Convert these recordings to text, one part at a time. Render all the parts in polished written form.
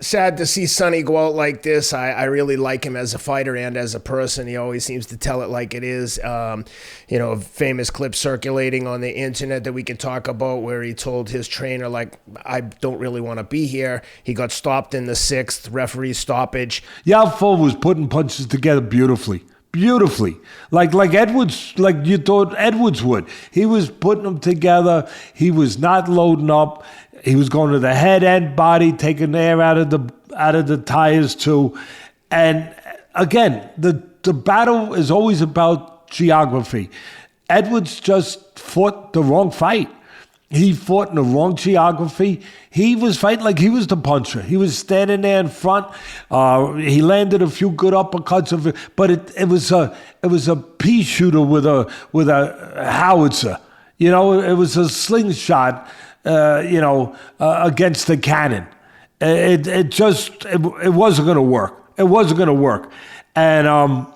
sad to see Sonny go out like this. I really like him as a fighter and as a person. He always seems to tell it like it is. A famous clip circulating on the internet that we can talk about where he told his trainer, like, I don't really want to be here. He got stopped in the 6th, referee stoppage. Yafai was putting punches together beautifully. Like Edwards, like you thought Edwards would. He was putting them together. He was not loading up. He was going to the head and body, taking air out of the tires too. And again, the battle is always about geography. Edwards just fought the wrong fight. He fought in the wrong geography. He was fighting like he was the puncher. He was standing there in front. He landed a few good uppercuts but it was a pea shooter with a howitzer. It was a slingshot. Against the cannon. It wasn't going to work. It wasn't going to work. And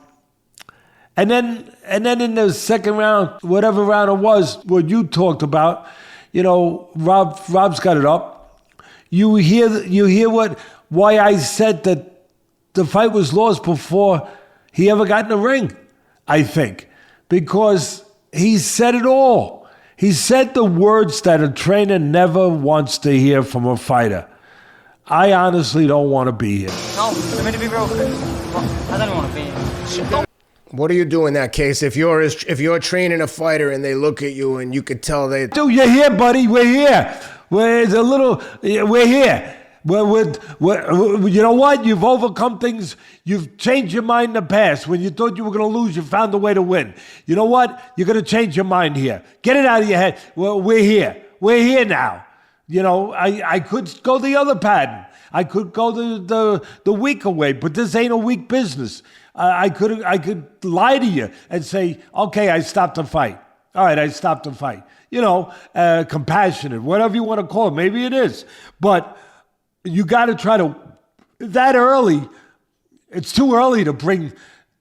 then in the second round, whatever round it was, what you talked about, Rob's got it up. You hear why I said that the fight was lost before he ever got in the ring, I think, because he said it all. He said the words that a trainer never wants to hear from a fighter. I honestly don't want to be here. No, let me to be real quick. I don't want to be here. What do you do in that case if you're training a fighter and they look at you and you could tell they... Dude, you're here, buddy. We're here. We're here. You know what? You've overcome things. You've changed your mind in the past. When you thought you were going to lose, you found a way to win. You know what? You're going to change your mind here. Get it out of your head. Well, we're here. We're here now. I could go the other pattern. I could go the weaker way, but this ain't a weak business. I could lie to you and say, okay, I stopped the fight. All right, I stopped the fight. Compassionate, whatever you want to call it. Maybe it is. But you got to try to, that early, it's too early to bring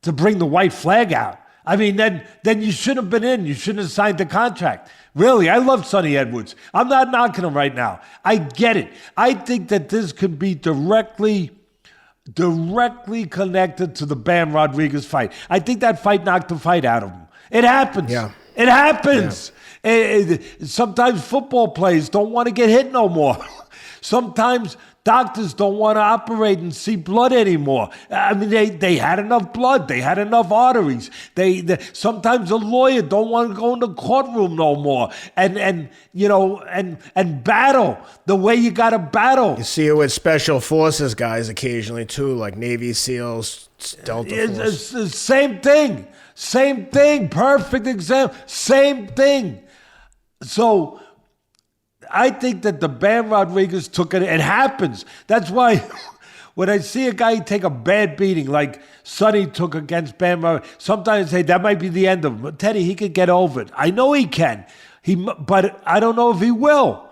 the white flag out. I mean, then you shouldn't have been in. You shouldn't have signed the contract. Really, I love Sonny Edwards. I'm not knocking him right now. I get it. I think that this could be directly connected to the Bam Rodriguez fight. I think that fight knocked the fight out of him. It happens. Yeah. It happens. Yeah. Sometimes football players don't want to get hit no more. Sometimes doctors don't want to operate and see blood anymore. I mean, they had enough blood. They had enough arteries. Sometimes a lawyer don't want to go in the courtroom no more and battle the way you got to battle. You see it with special forces guys occasionally too, like Navy SEALs, Delta Force. It's the same thing. Same thing. Perfect example. Same thing. So I think that the Bam Rodriguez took it. It happens. That's why when I see a guy take a bad beating like Sonny took against Bam Rodriguez, sometimes I say that might be the end of him. But Teddy, he could get over it. I know he can. But I don't know if he will.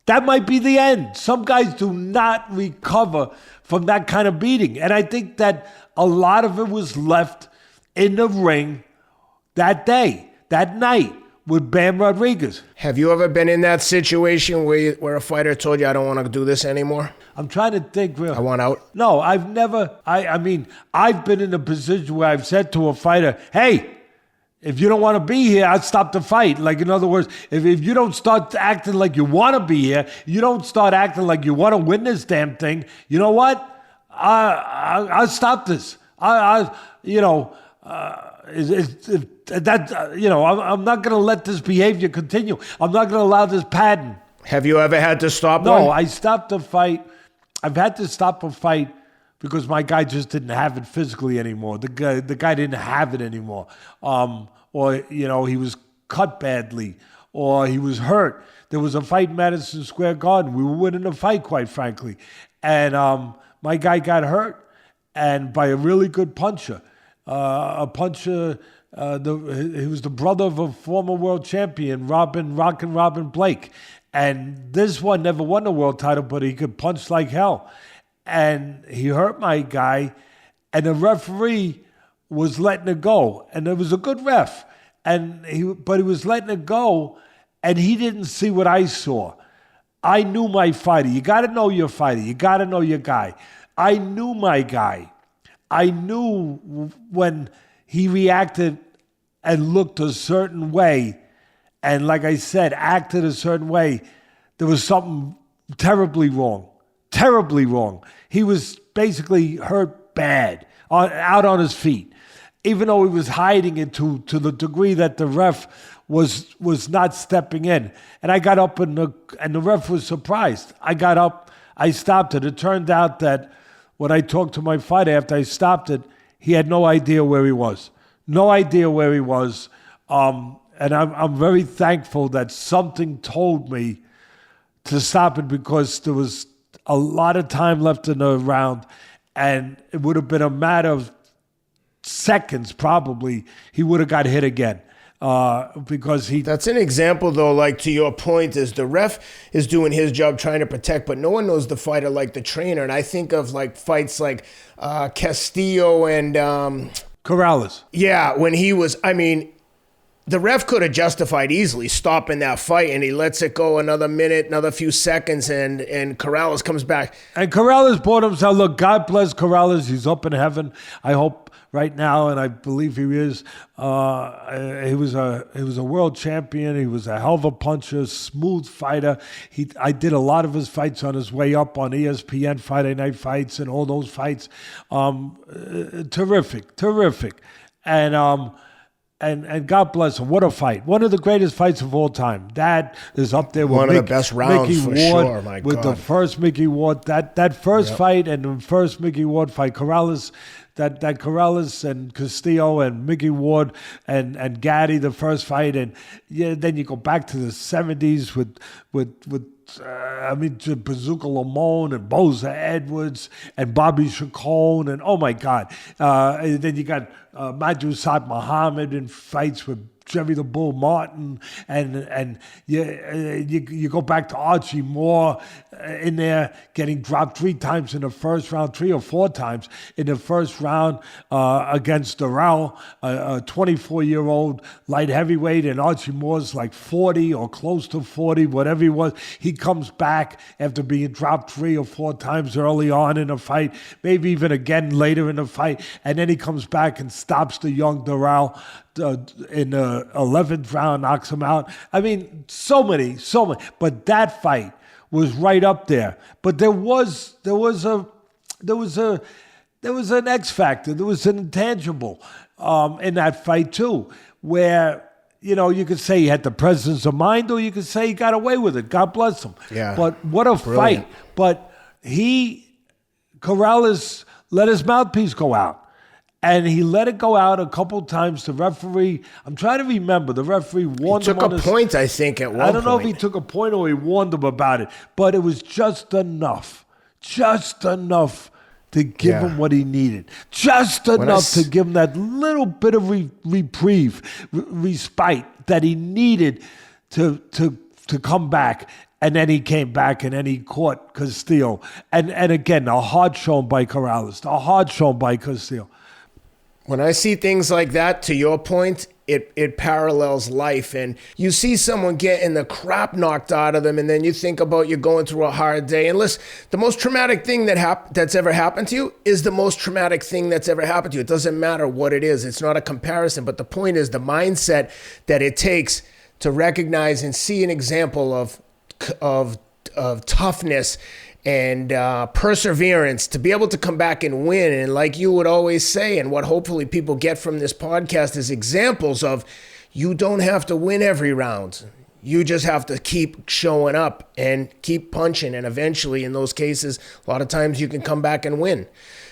That might be the end. Some guys do not recover from that kind of beating. And I think that a lot of it was left in the ring that day, that night, with Bam Rodriguez. Have you ever been in that situation where a fighter told you, I don't want to do this anymore? I'm trying to think. I want out? No, I've never. I mean, I've been in a position where I've said to a fighter, hey, if you don't want to be here, I'll stop the fight. Like, in other words, if you don't start acting like you want to be here, you don't start acting like you want to win this damn thing, you know what? I'll stop this. I'm not going to let this behavior continue. I'm not going to allow this pattern. Have you ever had to stop one? No, I stopped the fight. I've had to stop a fight because my guy just didn't have it physically anymore. The guy didn't have it anymore. Or he was cut badly, or he was hurt. There was a fight in Madison Square Garden. We were winning the fight, quite frankly. And my guy got hurt, and by a really good puncher. He was the brother of a former world champion, Robin Blake. And this one never won the world title, but he could punch like hell. And he hurt my guy, and the referee was letting it go. And it was a good ref. But he was letting it go, and he didn't see what I saw. I knew my fighter. You got to know your fighter. You got to know your guy. I knew my guy. I knew when he reacted and looked a certain way, and like I said, acted a certain way, there was something terribly wrong. Terribly wrong. He was basically hurt bad, out on his feet, even though he was hiding it to the degree that the ref was not stepping in. And I got up, and the ref was surprised. I got up, I stopped it. It turned out that when I talked to my fighter after I stopped it, he had no idea where he was. No idea where he was. And I'm very thankful that something told me to stop it, because there was a lot of time left in the round, and it would have been a matter of seconds probably. He would have got hit again. Because he... That's an example, though, like to your point, is the ref is doing his job trying to protect, but no one knows the fighter like the trainer. And I think of like fights like Castillo and... Corrales. Yeah, when he was... I mean, the ref could have justified easily stopping that fight, and he lets it go another minute, another few seconds, and Corrales comes back. And Corrales bought himself... Look, God bless Corrales. He's up in heaven, I hope, right now, and I believe he is. He was a world champion. He was a hell of a puncher, smooth fighter. I did a lot of his fights on his way up on ESPN Friday Night Fights and all those fights. Terrific. And God bless him. What a fight. One of the greatest fights of all time. That is up there with one of the best rounds Mickey for Ward, sure, my with God. the first Mickey Ward. That first fight and the first Mickey Ward fight, Corrales, that Corrales and Castillo and Mickey Ward and Gaddy, the first fight. And then you go back to the 70s with Bazooka Lamone and Boza Edwards and Bobby Chacon, and oh my God. And then you got Madhu Saad Muhammad in fights with Jerry the Bull Martin, and you go back to Archie Moore in there getting dropped 3 times in the first round, 3 or 4 times in the first round against Darrell, a 24-year-old light heavyweight, and Archie Moore's like 40 or close to 40, whatever he was. He comes back after being dropped 3 or 4 times early on in the fight, maybe even again later in the fight, and then he comes back and stops the young Darrell in the 11th round, knocks him out. I mean, so many. But that fight was right up there. But there was an X factor. There was an intangible in that fight too, where you could say he had the presence of mind, or you could say he got away with it. God bless him. Yeah. But what a Brilliant. fight! But Corrales let his mouthpiece go out. And he let it go out a couple times. The referee, I'm trying to remember, the referee warned him on Took a point, I think, at one point. I don't know if he took a point or he warned him about it, but it was just enough to give him what he needed. Just enough to give him that little bit of reprieve, respite that he needed to come back. And then he came back, and then he caught Castillo. And again, a hard shown by Corrales, a hard shown by Castillo. When I see things like that, to your point, it parallels life. And you see someone getting the crap knocked out of them, and then you think about you going through a hard day. And listen, the most traumatic thing that's ever happened to you is the most traumatic thing that's ever happened to you. It doesn't matter what it is. It's not a comparison. But the point is the mindset that it takes to recognize and see an example of toughness and perseverance to be able to come back and win. And like you would always say, and what hopefully people get from this podcast is examples of you don't have to win every round. You just have to keep showing up and keep punching. And eventually, in those cases, a lot of times you can come back and win.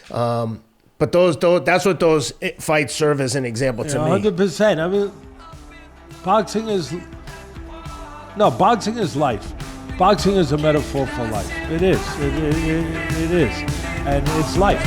But that's what those fights serve as an example to me. 100%. I mean, boxing is life. Boxing is a metaphor for life. It is. It is. And it's life.